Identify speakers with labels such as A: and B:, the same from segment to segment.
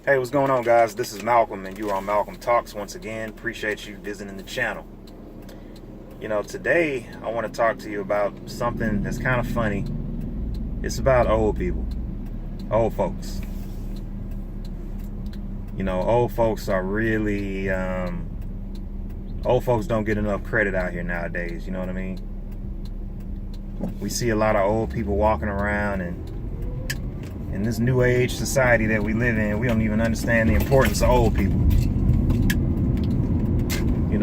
A: Hey, what's going on, guys? This is Malcolm, and you are on Malcolm Talks once again. Appreciate you visiting the channel. Today I want to talk to you about something that's kind of funny. It's about old people, old folks. Old folks are really, old folks don't get enough credit out here nowadays, you know what I mean? We see a lot of old people walking around, and in this new age society that we live in, we don't even understand the importance of old people.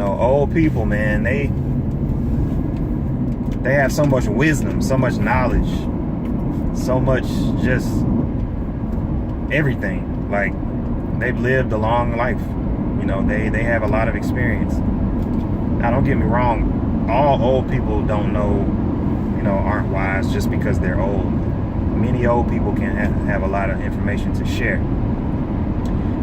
A: Old people, man, they have so much wisdom, so much knowledge, so much just everything. Like, they've lived a long life. They have a lot of experience. Now, don't get me wrong, all old people don't know, aren't wise just because they're old. Many old people can have a lot of information to share.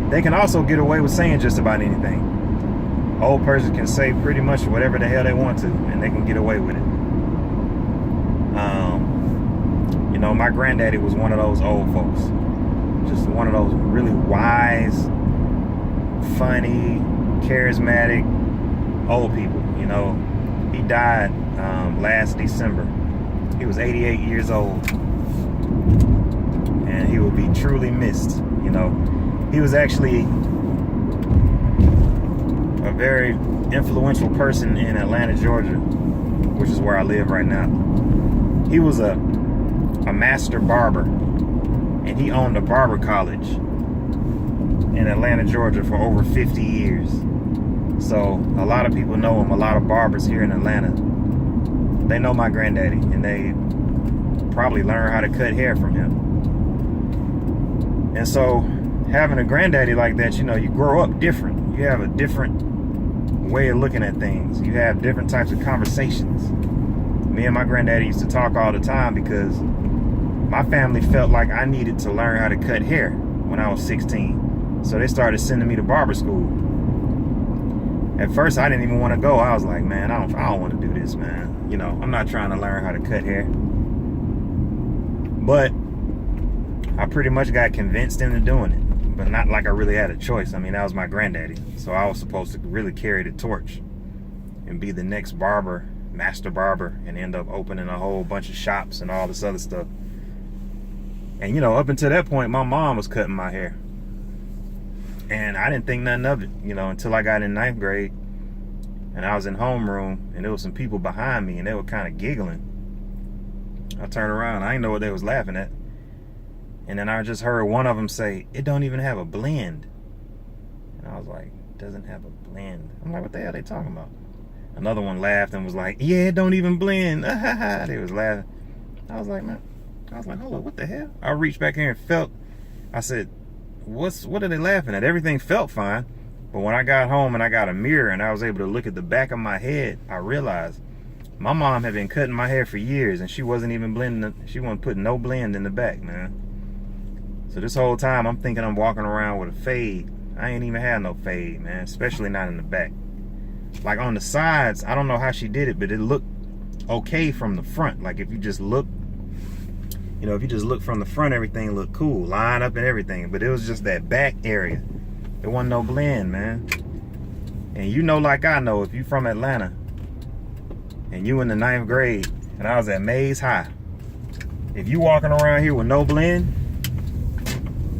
A: They can also get away with saying just about anything. Old person can say pretty much whatever the hell they want to, and they can get away with it. My granddaddy was one of those old folks. Just one of those really wise, funny, charismatic old people. He died last December. He was 88 years old. And he will be truly missed. He was actually a very influential person in Atlanta, Georgia, which is where I live right now. He was a master barber, and he owned a Barber College in Atlanta, Georgia for over 50 years. So a lot of people know him. A lot of barbers here in Atlanta, they know my granddaddy, and they probably learn how to cut hair from him. And so having a granddaddy like that, you grow up different. You have a different way of looking at things. You have different types of conversations. Me and my granddaddy used to talk all the time because my family felt like I needed to learn how to cut hair when I was 16. So they started sending me to barber school. At first, I didn't even want to go. I was like, man, I don't want to do this, man. I'm not trying to learn how to cut hair. But I pretty much got convinced into doing it, but not like I really had a choice. That was my granddaddy, so I was supposed to really carry the torch and be the next master barber, and end up opening a whole bunch of shops and all this other stuff. And up until that point, my mom was cutting my hair, and I didn't think nothing of it, until I got in 9th grade, and I was in homeroom, and there was some people behind me, and they were kind of giggling. I turned around, I didn't know what they was laughing at. And then I just heard one of them say, "It don't even have a blend." And I was like, "Doesn't have a blend?" I'm like, what the hell are they talking about? Another one laughed and was like, "Yeah, it don't even blend." They was laughing. I was like, hold on, what the hell? I reached back here and felt. I said, what are they laughing at? Everything felt fine. But when I got home and I got a mirror and I was able to look at the back of my head, I realized my mom had been cutting my hair for years, and she wasn't even blending. She wasn't putting no blend in the back, man. So this whole time, I'm thinking I'm walking around with a fade. I ain't even had no fade, man, especially not in the back. Like on the sides, I don't know how she did it, but it looked okay from the front. Like if you just look, from the front, everything looked cool, line up and everything. But it was just that back area. There wasn't no blend, man. And like I know, if you from Atlanta and you in the 9th grade and I was at Mays High, if you walking around here with no blend,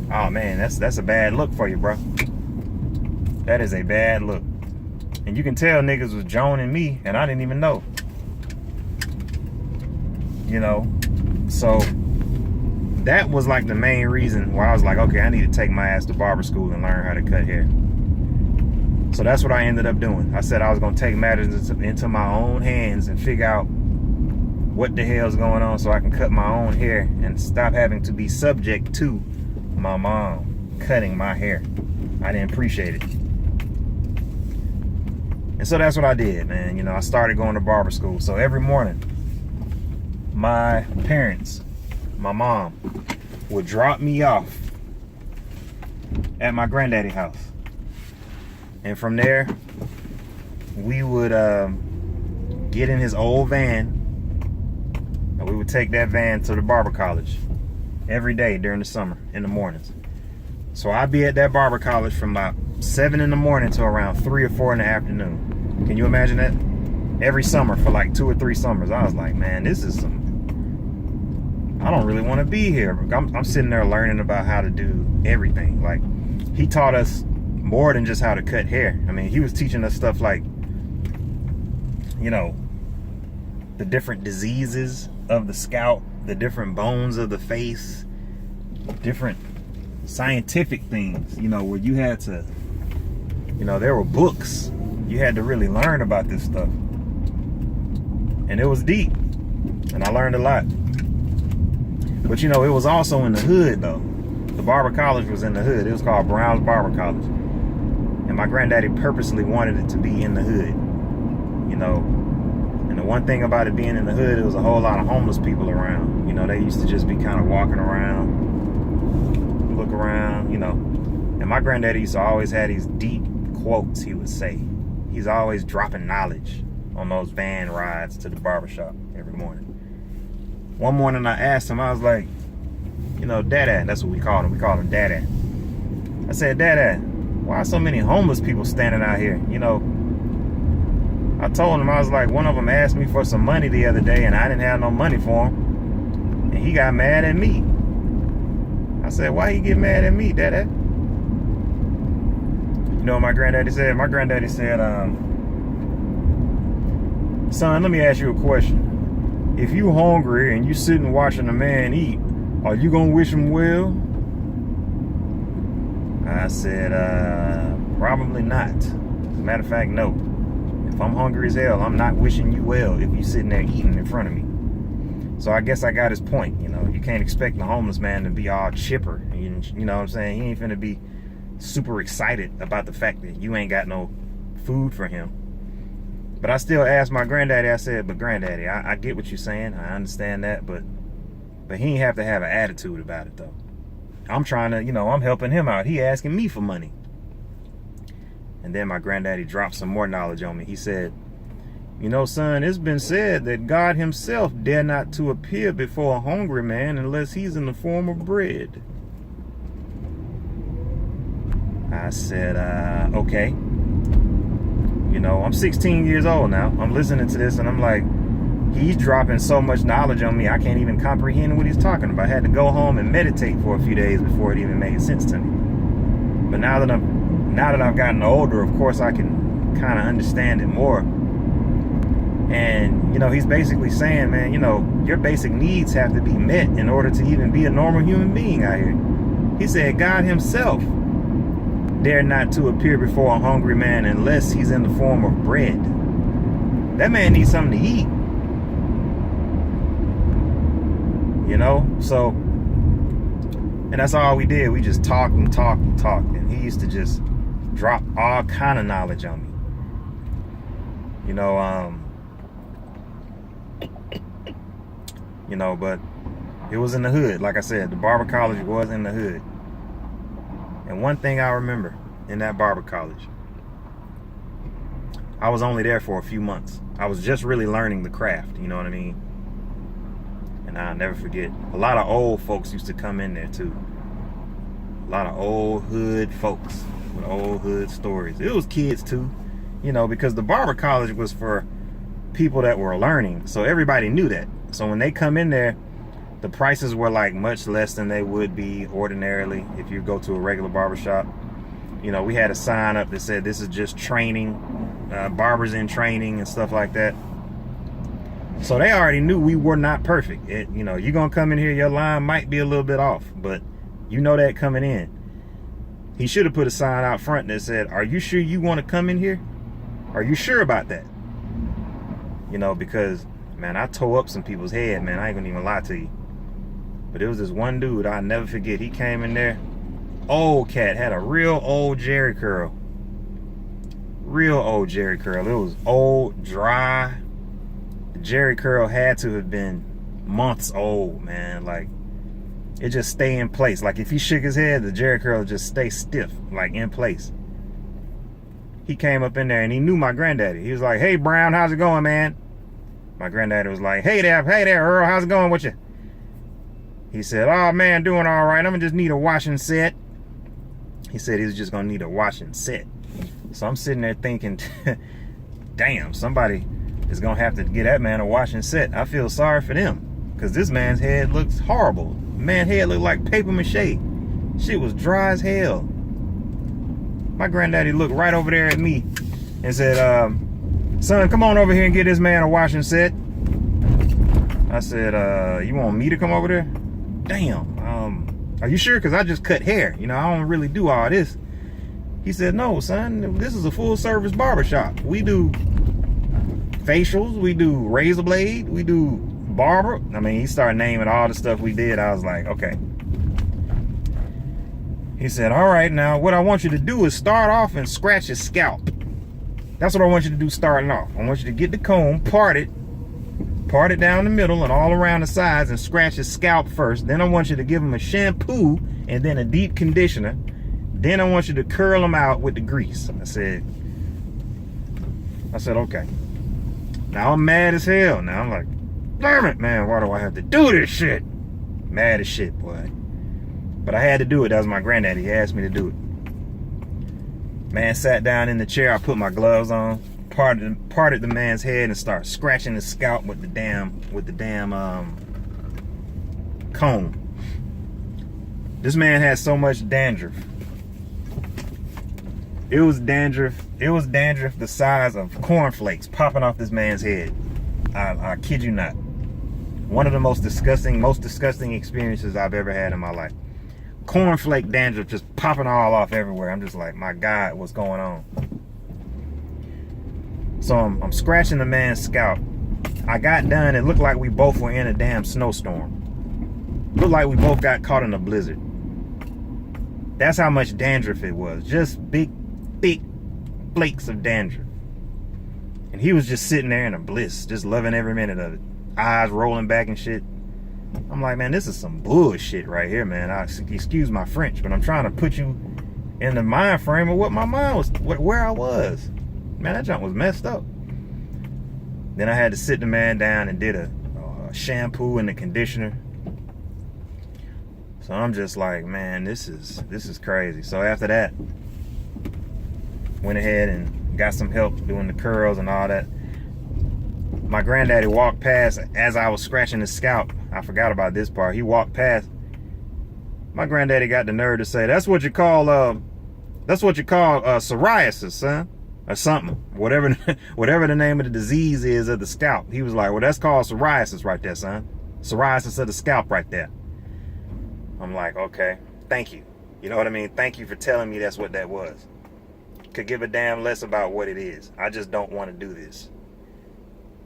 A: oh man, that's a bad look for you, bro. That is a bad look. And you can tell niggas was joning me, and I didn't even know. So that was like the main reason why I was like, okay, I need to take my ass to barber school and learn how to cut hair. So that's what I ended up doing. I said I was gonna take matters into my own hands and figure out what the hell's going on so I can cut my own hair and stop having to be subject to my mom cutting my hair. I didn't appreciate it. And so that's what I did, man. I started going to barber school. So every morning, my parents, my mom, would drop me off at my granddaddy's house. And from there, we would get in his old van, and we would take that van to the Barber College every day during the summer in the mornings. So I'd be at that Barber College from about 7 in the morning to around 3 or 4 in the afternoon. Can you imagine that? Every summer for like 2 or 3 summers. I was like, man, this is some, I don't really want to be here. I'm sitting there learning about how to do everything. Like, he taught us more than just how to cut hair. I mean, he was teaching us stuff like, you know, the different diseases of the scalp, the different bones of the face, different scientific things, you know, where you had to, you know, there were books. You had to really learn about this stuff. And it was deep. And I learned a lot. But, you know, it was also in the hood, though. The Barber College was in the hood. It was called Brown's Barber College. And my granddaddy purposely wanted it to be in the hood. You know, and the one thing about it being in the hood, it was a whole lot of homeless people around. You know, they used to just be kind of walking around, look around, you know. And my granddaddy used to always have these deep quotes he would say. He's always dropping knowledge on those van rides to the barber shop every morning. One morning I asked him, I was like, you know, Dada, that's what we called him. We called him Dada. I said, Dada, why are so many homeless people standing out here? You know, I told him, I was like, one of them asked me for some money the other day and I didn't have no money for him. And he got mad at me. I said, why you get mad at me, Dada? You know what my granddaddy said? My granddaddy said, son, let me ask you a question. If you hungry and you sitting watching a man eat, are you gonna wish him well? I said, probably not. As a matter of fact, no. If I'm hungry as hell, I'm not wishing you well if you sitting there eating in front of me. So I guess I got his point. You know, you can't expect the homeless man to be all chipper. You know what I'm saying? He ain't finna be super excited about the fact that you ain't got no food for him. But I still asked my granddaddy, I said, but granddaddy, I get what you're saying. I understand that, but he ain't have to have an attitude about it, though. I'm trying to, you know, I'm helping him out. He asking me for money. And then my granddaddy dropped some more knowledge on me. He said, you know, son, it's been said that God himself dare not to appear before a hungry man unless he's in the form of bread. I said, okay. You know, I'm 16 years old now. I'm listening to this and I'm like, he's dropping so much knowledge on me, I can't even comprehend what he's talking about. I had to go home and meditate for a few days before it even made sense to me. But now that I've gotten older, of course, I can kind of understand it more. And, you know, he's basically saying, man, you know, your basic needs have to be met in order to even be a normal human being out here. He said, God himself dare not to appear before a hungry man unless he's in the form of bread. That man needs something to eat. You know, so, and that's all we did. We just talked and talked and talked. And he used to just drop all kind of knowledge on me. You know, but it was in the hood. Like I said, the Barber College was in the hood. And one thing I remember in that Barber College, I was only there for a few months. I was just really learning the craft, you know what I mean? And I'll never forget, a lot of old folks used to come in there too. A lot of old hood folks with old hood stories. It was kids too, you know, because the Barber College was for people that were learning. So everybody knew that. So when they come in there, the prices were like much less than they would be ordinarily if you go to a regular barber shop. You know, we had a sign up that said this is just training, barbers in training and stuff like that. So they already knew we were not perfect. You know, you're going to come in here, your line might be a little bit off, but you know that coming in. He should have put a sign out front that said, are you sure you want to come in here? Are you sure about that? You know, because, man, I tore up some people's head, man. I ain't going to even lie to you. But it was this one dude I'll never forget. He came in there, old cat, had a real old Jerry curl. Real old Jerry curl. It was old, dry. The Jerry curl had to have been months old, man. Like, it just stay in place. Like, if he shook his head, the Jerry curl would just stay stiff, like in place. He came up in there and he knew my granddaddy. He was like, hey, Brown, how's it going, man? My granddaddy was like, hey there, Earl, how's it going with you? He said, oh, man, doing all right. I'm going to just need a washing set. He said he was just gonna need a wash and set. So I'm sitting there thinking, damn, somebody is gonna have to get that man a wash and set. I feel sorry for them, because this man's head looks horrible. Man's head looked like paper mache. Shit was dry as hell. My granddaddy looked right over there at me and said, son, come on over here and get this man a wash and set. I said, you want me to come over there? Damn, are you sure? Because I just cut hair. You know, I don't really do all this. He said, no, son, this is a full-service barbershop. We do facials, we do razor blade, we do barber. I mean, he started naming all the stuff we did. I was like, okay. He said, all right, now what I want you to do is start off and scratch your scalp. That's what I want you to do starting off. I want you to get the comb, part it down the middle and all around the sides, and scratch his scalp first. Then I want you to give him a shampoo and then a deep conditioner. Then I want you to curl him out with the grease. I said, okay. Now I'm mad as hell. Now I'm like, damn it, man, why do I have to do this shit? Mad as shit, boy. But I had to do it. That was my granddaddy. He asked me to do it. Man sat down in the chair. I put my gloves on, parted the man's head, and started scratching his scalp with the damn comb. This man had so much dandruff. It was dandruff the size of cornflakes popping off this man's head. I kid you not. One of the most disgusting experiences I've ever had in my life. Cornflake dandruff just popping all off everywhere. I'm just like, my God, what's going on? So I'm scratching the man's scalp. I got done. It looked like we both were in a damn snowstorm. Looked like we both got caught in a blizzard. That's how much dandruff it was. Just big, thick flakes of dandruff. And he was just sitting there in a bliss, just loving every minute of it. Eyes rolling back and shit. I'm like, man, this is some bullshit right here, man. Excuse my French, but I'm trying to put you in the mind frame of what my mind was, where I was. Man, that junk was messed up. Then I had to sit the man down and did a shampoo and a conditioner. So I'm just like, man, this is crazy. So after that, went ahead and got some help doing the curls and all that. My granddaddy walked past as I was scratching his scalp. I forgot about this part. He walked past. My granddaddy got the nerve to say, that's what you call psoriasis, son, or something. Whatever the name of the disease is of the scalp. He was like, well, that's called psoriasis right there, son. Psoriasis of the scalp right there. I'm like, okay, thank you. You know what I mean? Thank you for telling me that's what that was. Could give a damn less about what it is. I just don't want to do this.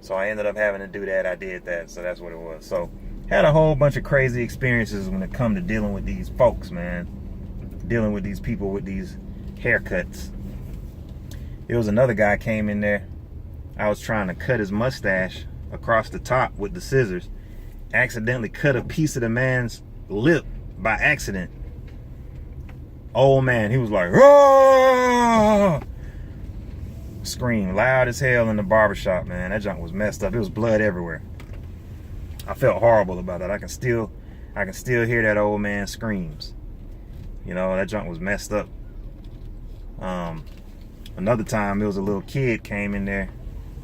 A: So I ended up having to do that. I did that. So that's what it was. So had a whole bunch of crazy experiences when it come to dealing with these folks, man. Dealing with these people with these haircuts. There was another guy came in there. I was trying to cut his mustache across the top with the scissors. Accidentally cut a piece of the man's lip by accident. Old man, he was like, oh! Screamed loud as hell in the barbershop, man. That junk was messed up. It was blood everywhere. I felt horrible about that. I can still hear that old man's screams. You know, that junk was messed up. Another time, there was a little kid came in there,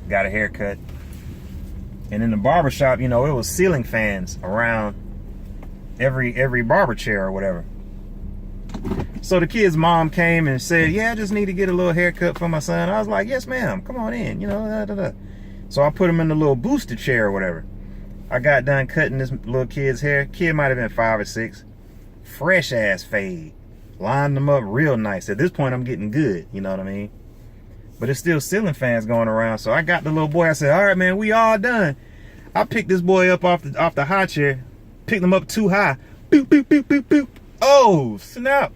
A: got a haircut. And in the barbershop, you know, it was ceiling fans around every barber chair or whatever. So the kid's mom came and said, yeah, I just need to get a little haircut for my son. I was like, yes, ma'am, come on in, you know, So I put him in the little booster chair or whatever. I got done cutting this little kid's hair. Kid might have been 5 or 6. Fresh ass fade. Lined them up real nice. At this point, I'm getting good, you know what I mean? But it's still ceiling fans going around. So I got the little boy. I said, all right, man, we all done. I picked this boy up off the high chair. Picked him up too high. Boop, boop, boop, boop, boop. Oh, snap.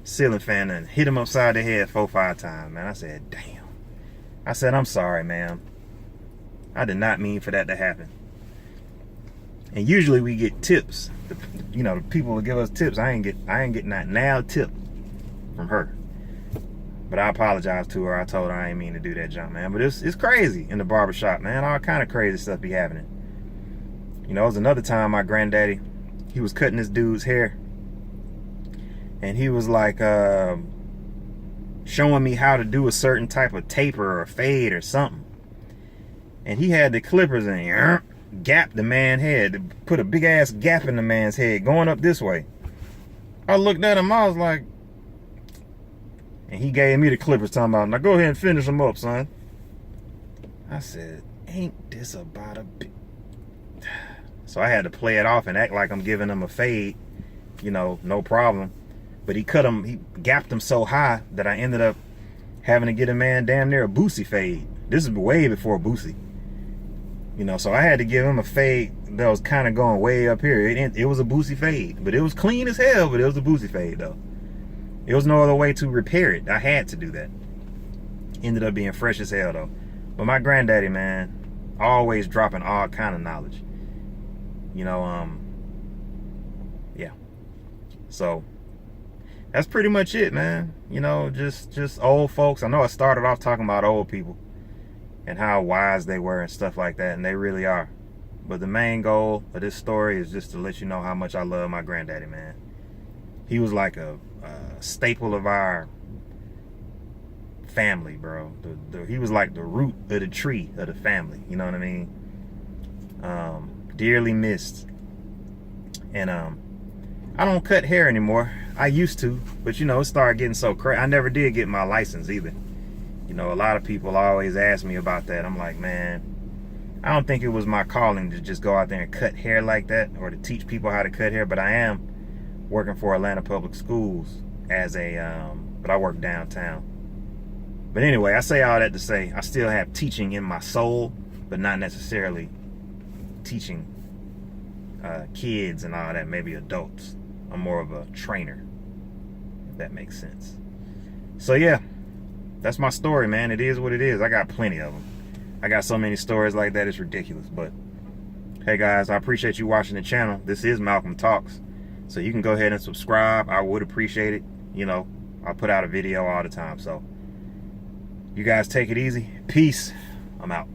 A: Ceiling fan and hit him upside the head 4 or 5 times, man. I said, damn. I said, I'm sorry, ma'am. I did not mean for that to happen. And usually we get tips. You know, the people will give us tips. I ain't getting that now tip from her. But I apologized to her. I told her I ain't mean to do that junk, man. But it's crazy in the barbershop, man. All kind of crazy stuff be happening. You know, it was another time my granddaddy, he was cutting this dude's hair. and he was like showing me how to do a certain type of taper or fade or something. And he had the clippers in, gap the man's head, put a big ass gap in the man's head going up this way. I looked at him, I was like, and he gave me the clippers talking about, now go ahead and finish them up, son. I said, ain't this about a bit? So I had to play it off and act like I'm giving him a fade, you know, no problem. But he gapped him so high that I ended up having to get a man damn near a Boosie fade. This is way before Boosie. You know, so I had to give him a fade that was kind of going way up here. It was a Boosie fade, but it was clean as hell, but it was a Boosie fade though. There was no other way to repair it. I had to do that. Ended up being fresh as hell though. But my granddaddy, man, always dropping all kind of knowledge. You know, yeah. So that's pretty much it, man. You know, just old folks. I know I started off talking about old people and how wise they were and stuff like that, and they really are. But the main goal of this story is just to let you know how much I love my granddaddy, man. He was like a staple of our family, bro. He was like the root of the tree of the family. You know what I mean? Dearly missed. And I don't cut hair anymore. I used to, but you know, it started getting so crazy. I never did get my license either. You know, a lot of people always ask me about that. I'm like, man, I don't think it was my calling to just go out there and cut hair like that or to teach people how to cut hair, but I am working for Atlanta Public Schools as a, but I work downtown. But anyway, I say all that to say I still have teaching in my soul, but not necessarily teaching kids and all that, maybe adults. I'm more of a trainer, if that makes sense. So yeah, that's my story, man. It is what it is. I got plenty of them. I got so many stories like that, it's ridiculous. But hey guys, I appreciate you watching the channel. This is Malcolm Talks, so you can go ahead and subscribe. I would appreciate it. You know, I put out a video all the time. So you guys take it easy. Peace. I'm out.